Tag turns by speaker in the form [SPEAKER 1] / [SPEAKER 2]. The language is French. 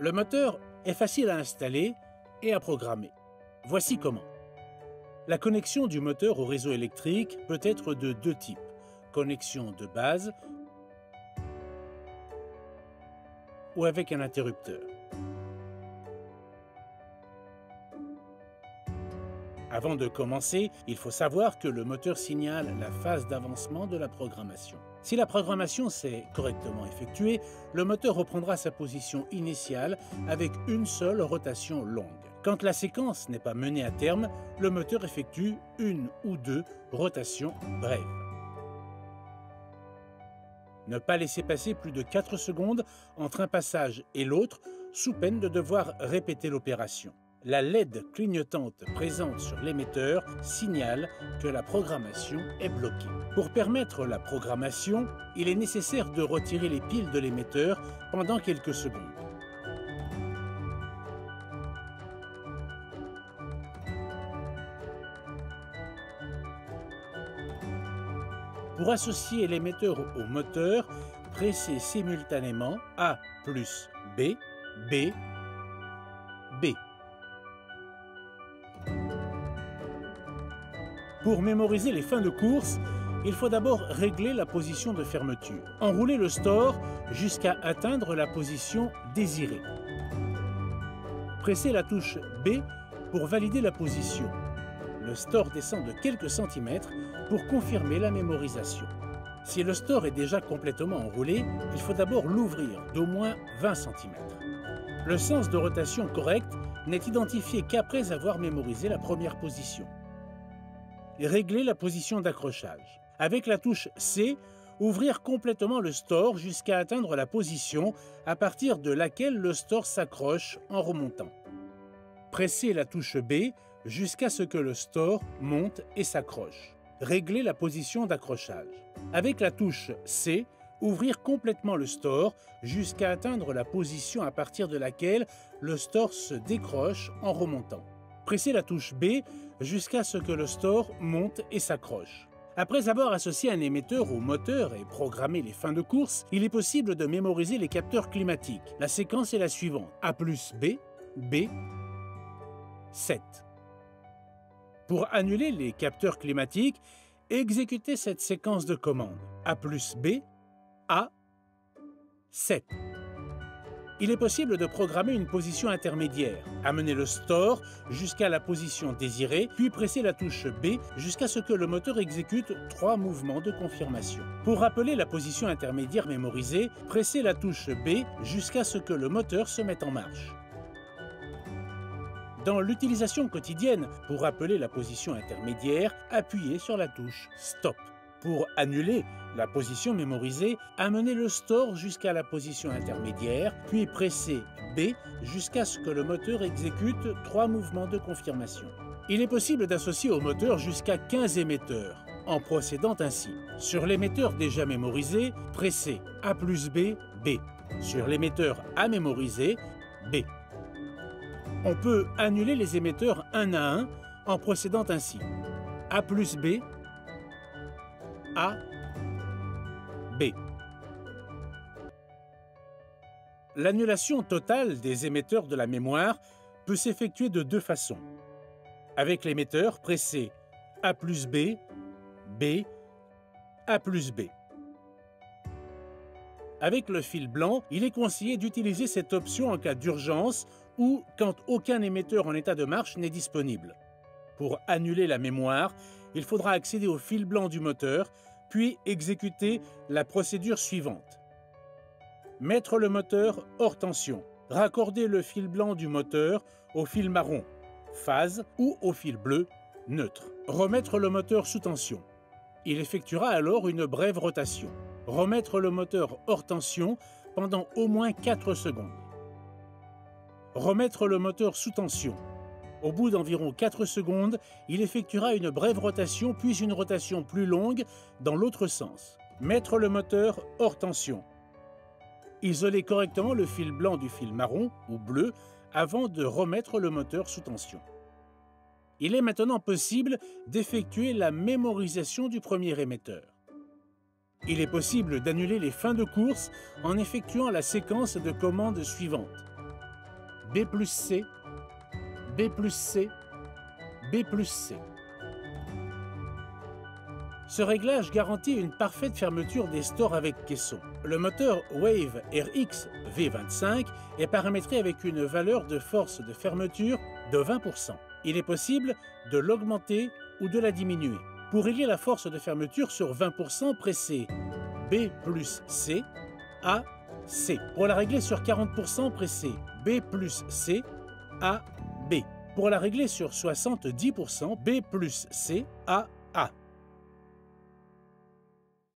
[SPEAKER 1] Le moteur est facile à installer et à programmer. Voici comment. La connexion du moteur au réseau électrique peut être de deux types. Connexion de base ou avec un interrupteur. Avant de commencer, il faut savoir que le moteur signale la phase d'avancement de la programmation. Si la programmation s'est correctement effectuée, le moteur reprendra sa position initiale avec une seule rotation longue. Quand la séquence n'est pas menée à terme, le moteur effectue une ou deux rotations brèves. Ne pas laisser passer plus de 4 secondes entre un passage et l'autre, sous peine de devoir répéter l'opération. La LED clignotante présente sur l'émetteur signale que la programmation est bloquée. Pour permettre la programmation, il est nécessaire de retirer les piles de l'émetteur pendant quelques secondes. Pour associer l'émetteur au moteur, pressez simultanément A plus B, B, B. Pour mémoriser les fins de course, il faut d'abord régler la position de fermeture. Enrouler le store jusqu'à atteindre la position désirée. Pressez la touche B pour valider la position. Le store descend de quelques centimètres pour confirmer la mémorisation. Si le store est déjà complètement enroulé, il faut d'abord l'ouvrir d'au moins 20 cm. Le sens de rotation correct n'est identifié qu'après avoir mémorisé la première position. Régler la position d'accrochage. Avec la touche C, ouvrir complètement le store jusqu'à atteindre la position à partir de laquelle le store s'accroche en remontant. Pressez la touche B jusqu'à ce que le store monte et s'accroche. Régler la position d'accrochage. Avec la touche C, ouvrir complètement le store jusqu'à atteindre la position à partir de laquelle le store se décroche en remontant. Pressez la touche B jusqu'à ce que le store monte et s'accroche. Après avoir associé un émetteur au moteur et programmé les fins de course, il est possible de mémoriser les capteurs climatiques. La séquence est la suivante. A plus B, B, 7. Pour annuler les capteurs climatiques, exécutez cette séquence de commandes. A plus B, A, 7. Il est possible de programmer une position intermédiaire, amener le store jusqu'à la position désirée, puis presser la touche B jusqu'à ce que le moteur exécute 3 mouvements de confirmation. Pour rappeler la position intermédiaire mémorisée, pressez la touche B jusqu'à ce que le moteur se mette en marche. Dans l'utilisation quotidienne, pour rappeler la position intermédiaire, appuyez sur la touche Stop. Pour annuler la position mémorisée, amenez le store jusqu'à la position intermédiaire, puis pressez B jusqu'à ce que le moteur exécute 3 mouvements de confirmation. Il est possible d'associer au moteur jusqu'à 15 émetteurs, en procédant ainsi. Sur l'émetteur déjà mémorisé, pressez A plus B, B. Sur l'émetteur à mémoriser, B. On peut annuler les émetteurs un à un en procédant ainsi. A plus B, A, B. L'annulation totale des émetteurs de la mémoire peut s'effectuer de deux façons. Avec l'émetteur, pressez A plus B, B, A plus B. Avec le fil blanc, il est conseillé d'utiliser cette option en cas d'urgence ou quand aucun émetteur en état de marche n'est disponible. Pour annuler la mémoire, il faudra accéder au fil blanc du moteur, puis exécuter la procédure suivante. Mettre le moteur hors tension. Raccorder le fil blanc du moteur au fil marron, phase, ou au fil bleu, neutre. Remettre le moteur sous tension. Il effectuera alors une brève rotation. Remettre le moteur hors tension pendant au moins 4 secondes. Remettre le moteur sous tension. Au bout d'environ 4 secondes, il effectuera une brève rotation puis une rotation plus longue dans l'autre sens. Mettre le moteur hors tension. Isoler correctement le fil blanc du fil marron ou bleu avant de remettre le moteur sous tension. Il est maintenant possible d'effectuer la mémorisation du premier émetteur. Il est possible d'annuler les fins de course en effectuant la séquence de commandes suivante. B plus C, B plus C, B plus C. Ce réglage garantit une parfaite fermeture des stores avec caisson. Le moteur Wave RX V25 est paramétré avec une valeur de force de fermeture de 20%. Il est possible de l'augmenter ou de la diminuer. Pour régler la force de fermeture sur 20%, pressez B plus C, A, C. Pour la régler sur 40%, pressez B plus C, A, B. Pour la régler sur 70%, B plus C, A,